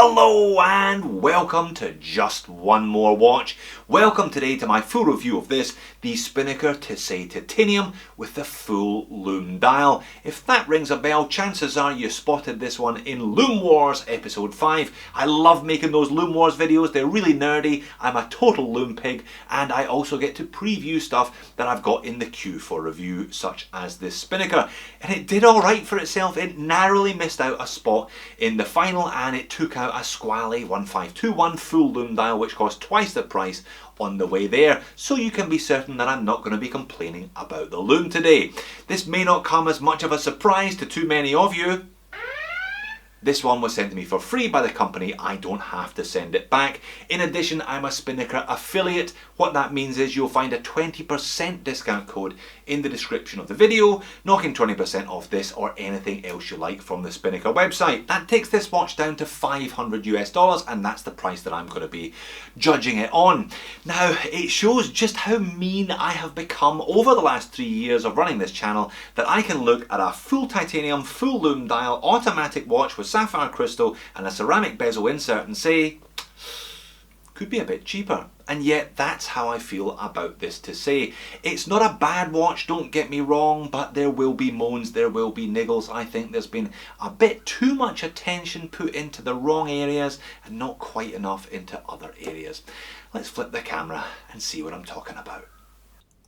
Hello and welcome to Just One More Watch. Welcome today to my full review of this, the Spinnaker Tesei Titanium with the full loom dial. If that rings a bell, chances are you spotted this one in Loom Wars episode 5. I love making those Loom Wars videos, they're really nerdy, I'm a total loom pig, and I also get to preview stuff that I've got in the queue for review, such as this Spinnaker. And it did alright for itself, it narrowly missed out a spot in the final and it took out a squally 1521 full loom dial which cost twice the price on the way there, so you can be certain that I'm not going to be complaining about the loom today. This may not come as much of a surprise to too many of you. This one was sent to me for free by the company, I don't have to send it back. In addition, I'm a Spinnaker affiliate. What that means is you'll find a 20% discount code in the description of the video, knocking 20% off this or anything else you like from the Spinnaker website. That takes this watch down to $500 US, and that's the price that I'm going to be judging it on. Now, it shows just how mean I have become over the last 3 years of running this channel, that I can look at a full titanium, full loom dial, automatic watch with sapphire crystal and a ceramic bezel insert and say, could be a bit cheaper. And yet that's how I feel about this Tesei. It's not a bad watch, don't get me wrong, but there will be moans, there will be niggles. I think there's been a bit too much attention put into the wrong areas and not quite enough into other areas. Let's flip the camera and see what I'm talking about.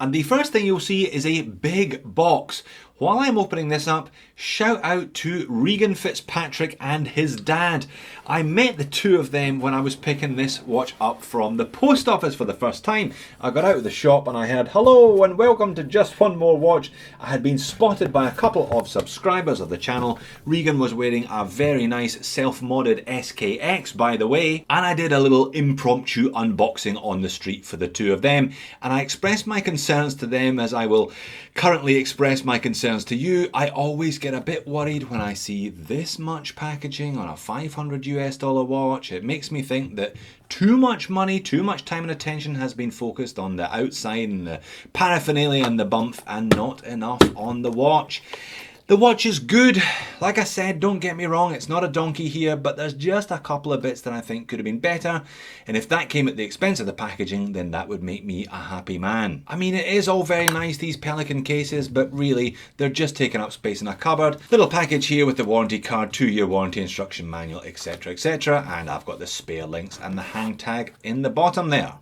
And the first thing you'll see is a big box. While I'm opening this up, shout out to Regan Fitzpatrick and his dad. I met the two of them when I was picking this watch up from the post office for the first time. I got out of the shop and I heard, hello and welcome to Just One More Watch. I had been spotted by a couple of subscribers of the channel. Regan was wearing a very nice self-modded SKX, by the way, and I did a little impromptu unboxing on the street for the two of them, and I expressed my concerns to them as I will currently express my concerns to you. I always get a bit worried when I see this much packaging on a $500 US watch. It makes me think that too much money, too much time and attention has been focused on the outside and the paraphernalia and the bump and not enough on the watch. The watch is good. Like I said, don't get me wrong, it's not a donkey here, but there's just a couple of bits that I think could have been better. And if that came at the expense of the packaging, then that would make me a happy man. I mean, it is all very nice, these Pelican cases, but really, they're just taking up space in a cupboard. Little package here with the warranty card, 2-year warranty instruction manual, etc, etc. And I've got the spare links and the hang tag in the bottom there.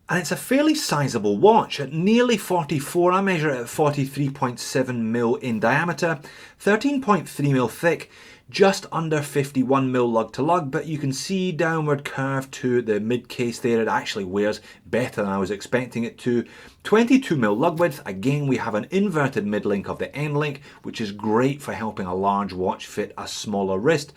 And it's a fairly sizable watch. At nearly 44, I measure it at 43.7mm in diameter, 13.3mm thick, just under 51mm lug to lug, but you can see downward curve to the mid case there. It actually wears better than I was expecting it to. 22mm lug width. Again, we have an inverted mid link of the end link, which is great for helping a large watch fit a smaller wrist.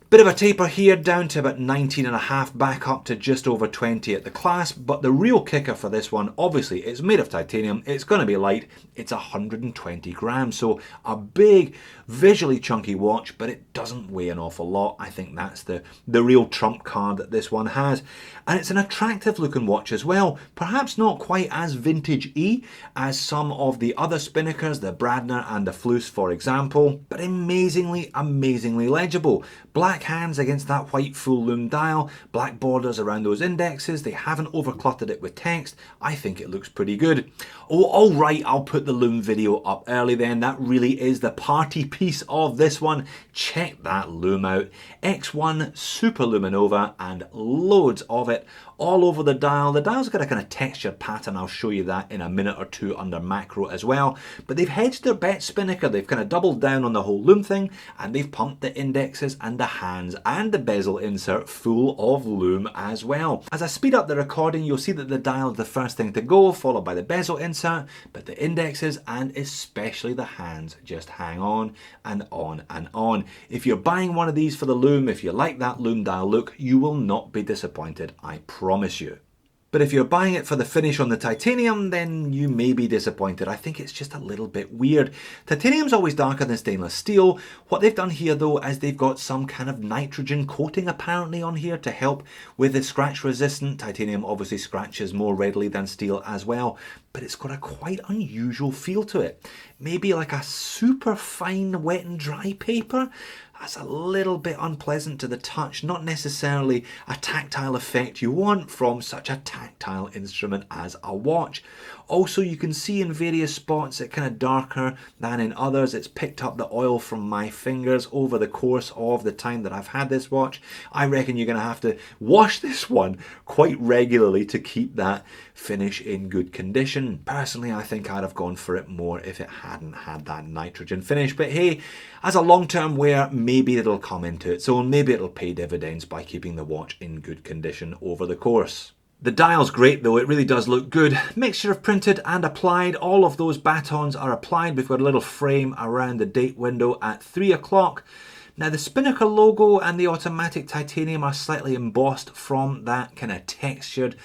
Bit of a taper here, down to about 19.5, back up to just over 20 at the clasp, but the real kicker for this one, obviously, it's made of titanium, it's going to be light, it's 120 grams, so a big, visually chunky watch, but it doesn't weigh an awful lot. I think that's the real trump card that this one has. And it's an attractive looking watch as well, perhaps not quite as vintage-y as some of the other Spinnakers, the Bradner and the Fluss, for example, but amazingly, amazingly legible. Black hands against that white full loom dial, black borders around those indexes, they haven't overcluttered it with text. I think it looks pretty good. Oh, alright, I'll put the loom video up early then. That really is the party piece of this one. Check that loom out. X1 Super Luminova and loads of it all over the dial. The dial's got a kind of textured pattern, I'll show you that in a minute or two under macro as well. But they've hedged their bet, Spinnaker. They've kind of doubled down on the whole loom thing, and they've pumped the indexes and the hands and the bezel insert full of loom as well. As I speed up the recording, you'll see that the dial is the first thing to go, followed by the bezel insert, but the indexes and especially the hands just hang on and on and on. If you're buying one of these for the loom, if you like that loom dial look, you will not be disappointed, I promise you. But if you're buying it for the finish on the titanium, then you may be disappointed. I think it's just a little bit weird. Titanium's always darker than stainless steel. What they've done here though is they've got some kind of nitrogen coating apparently on here to help with the scratch resistant. Titanium obviously scratches more readily than steel as well, but it's got a quite unusual feel to it. Maybe like a super fine wet and dry paper. That's a little bit unpleasant to the touch, not necessarily a tactile effect you want from such a tactile instrument as a watch. Also, you can see in various spots it's kind of darker than in others. It's picked up the oil from my fingers over the course of the time that I've had this watch. I reckon you're going to have to wash this one quite regularly to keep that finish in good condition. Personally, I think I'd have gone for it more if it hadn't had that nitrogen finish. But hey, as a long-term wear, maybe it'll come into its own. Maybe it'll pay dividends by keeping the watch in good condition over the course. The dial's great though, it really does look good. Mixture of printed and applied, all of those batons are applied. We've got a little frame around the date window at 3 o'clock. Now the Spinnaker logo and the automatic titanium are slightly embossed from that kind of textured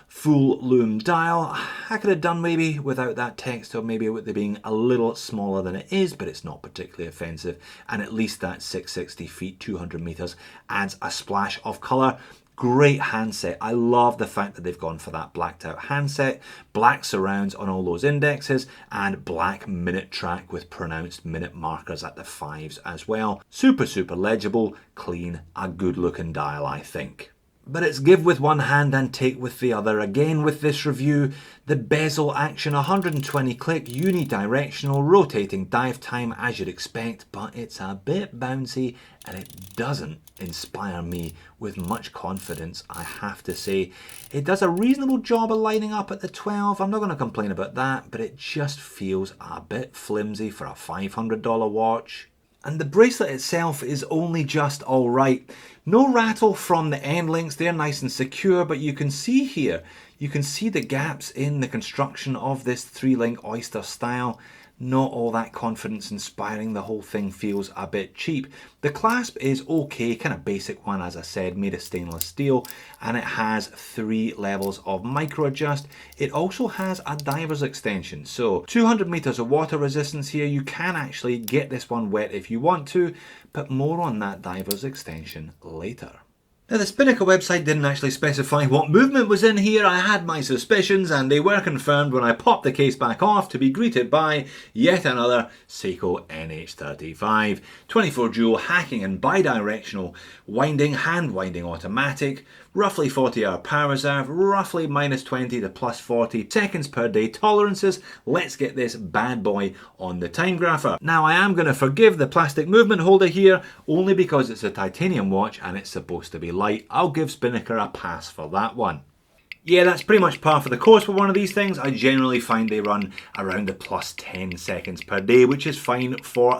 full lume dial. I could have done maybe without that text, or maybe with it being a little smaller than it is, but it's not particularly offensive. And at least that 660 feet, 200 meters adds a splash of color. Great handset. I love the fact that they've gone for that blacked out handset, black surrounds on all those indexes, and black minute track with pronounced minute markers at the 5s as well. Super legible, clean, a good looking dial, I think. But it's give with one hand and take with the other. Again with this review, the bezel action, 120 click, unidirectional, rotating dive time as you'd expect, but it's a bit bouncy and it doesn't inspire me with much confidence, I have to say. It does a reasonable job of lining up at the 12, I'm not going to complain about that, but it just feels a bit flimsy for a $500 watch. And the bracelet itself is only just alright. No rattle from the end links, they're nice and secure, but you can see here, you can see the gaps in the construction of this 3-link oyster style. Not all that confidence inspiring, the whole thing feels a bit cheap. The clasp is okay, kind of basic one as I said, made of stainless steel, and it has 3 levels of micro adjust. It also has a diver's extension, so 200 meters of water resistance here. You can actually get this one wet if you want to, but more on that diver's extension later. Now the Spinnaker website didn't actually specify what movement was in here. I had my suspicions and they were confirmed when I popped the case back off to be greeted by yet another Seiko NH35. 24 jewel hacking and bidirectional winding, hand winding automatic, roughly 40-hour power reserve, roughly -20 to +40 seconds per day tolerances. Let's get this bad boy on the time grapher. Now I am going to forgive the plastic movement holder here only because it's a titanium watch and it's supposed to be light. I'll give Spinnaker a pass for that one. Yeah, that's pretty much par for the course with one of these things. I generally find they run around the +10 seconds per day, which is fine for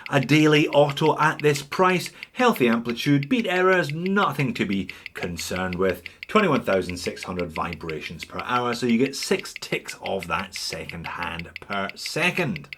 a daily auto at this price. Healthy amplitude, beat errors, nothing to be concerned with. 21,600 vibrations per hour, so you get 6 ticks of that second hand per second.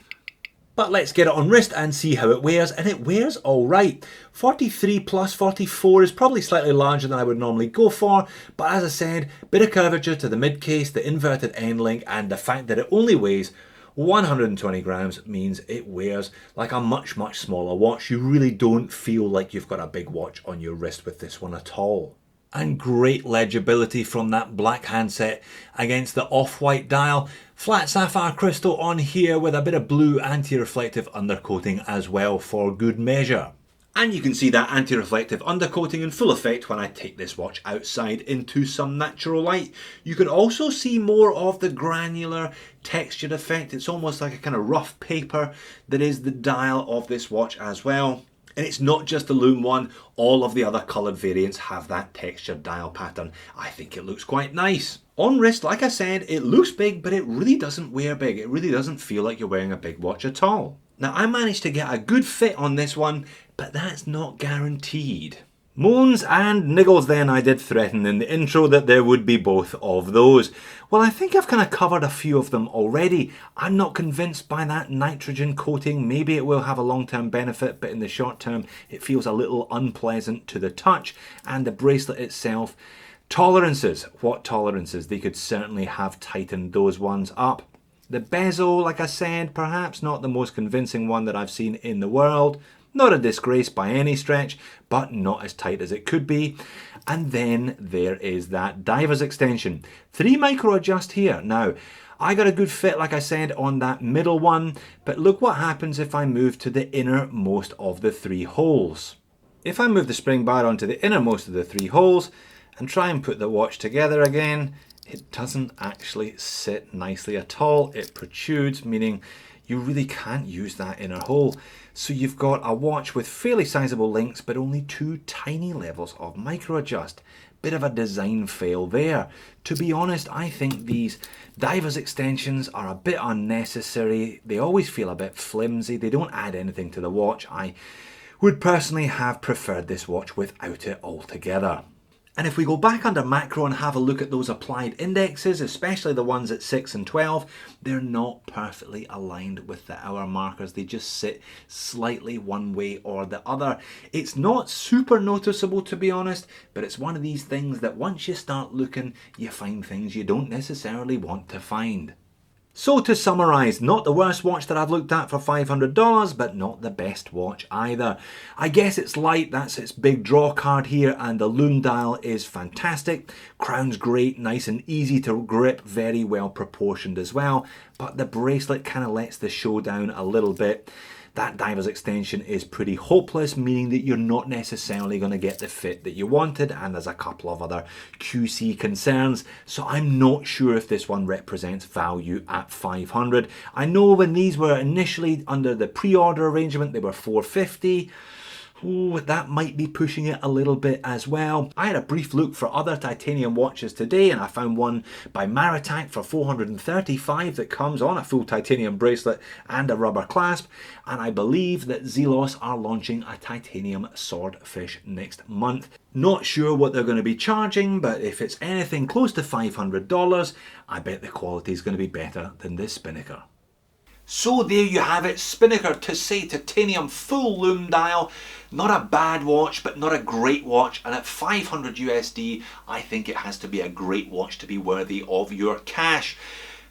But let's get it on wrist and see how it wears, and it wears alright. 43 plus 44 is probably slightly larger than I would normally go for, but as I said, bit of curvature to the mid case, the inverted end link, and the fact that it only weighs 120 grams means it wears like a much smaller watch. You really don't feel like you've got a big watch on your wrist with this one at all. And great legibility from that black handset against the off-white dial. Flat sapphire crystal on here with a bit of blue anti-reflective undercoating as well for good measure. And you can see that anti-reflective undercoating in full effect when I take this watch outside into some natural light. You can also see more of the granular textured effect. It's almost like a kind of rough paper that is the dial of this watch as well. And it's not just the Lume one, all of the other coloured variants have that textured dial pattern. I think it looks quite nice. On wrist, like I said, it looks big, but it really doesn't wear big. It really doesn't feel like you're wearing a big watch at all. Now I managed to get a good fit on this one, but that's not guaranteed. Moans and niggles then. I did threaten in the intro that there would be both of those. Well, I think I've kind of covered a few of them already. I'm not convinced by that nitrogen coating. Maybe it will have a long-term benefit, but in the short term it feels a little unpleasant to the touch. And the bracelet itself, tolerances. What tolerances? They could certainly have tightened those ones up. The bezel, like I said, perhaps not the most convincing one that I've seen in the world. Not a disgrace by any stretch, but not as tight as it could be. And then there is that diver's extension. 3 micro adjust here. Now, I got a good fit, like I said, on that middle one, but look what happens if I move to the innermost of the 3 holes. If I move the spring bar onto the innermost of the 3 holes and try and put the watch together again, it doesn't actually sit nicely at all. It protrudes, meaning you really can't use that inner hole. So you've got a watch with fairly sizable links, but only 2 tiny levels of micro adjust. Bit of a design fail there. To be honest, I think these diver's extensions are a bit unnecessary. They always feel a bit flimsy. They don't add anything to the watch. I would personally have preferred this watch without it altogether. And if we go back under macro and have a look at those applied indexes, especially the ones at 6 and 12, they're not perfectly aligned with the hour markers. They just sit slightly one way or the other. It's not super noticeable, to be honest, but it's one of these things that once you start looking, you find things you don't necessarily want to find. So to summarise, not the worst watch that I've looked at for $500, but not the best watch either. I guess it's light, that's its big draw card here, and the lume dial is fantastic. Crown's great, nice and easy to grip, very well proportioned as well, but the bracelet kind of lets the show down a little bit. That diver's extension is pretty hopeless, meaning that you're not necessarily going to get the fit that you wanted, and there's a couple of other QC concerns, so I'm not sure if this one represents value at $500. I know when these were initially under the pre-order arrangement, they were $450. Ooh, that might be pushing it a little bit as well. I had a brief look for other titanium watches today, and I found one by Maritac for $435 that comes on a full titanium bracelet and a rubber clasp, and I believe that Zelos are launching a titanium swordfish next month. Not sure what they're going to be charging, but if it's anything close to $500, I bet the quality is going to be better than this Spinnaker. So there you have it, Spinnaker Tesei titanium full lume dial. Not a bad watch, but not a great watch, and at 500 USD, I think it has to be a great watch to be worthy of your cash.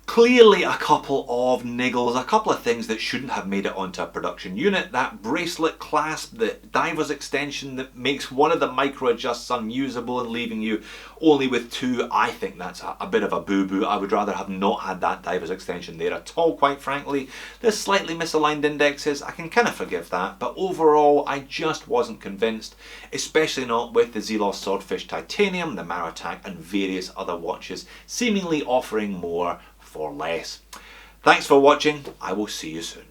Clearly a couple of niggles, a couple of things that shouldn't have made it onto a production unit. That bracelet clasp, the diver's extension that makes one of the micro adjusts unusable and leaving you only with 2, I think that's a bit of a boo-boo. I would rather have not had that diver's extension there at all, quite frankly. The slightly misaligned indexes, I can kind of forgive that, but overall I just wasn't convinced, especially not with the Zelos Swordfish Titanium, the Maritac and various other watches seemingly offering more for less. Thanks for watching. I will see you soon.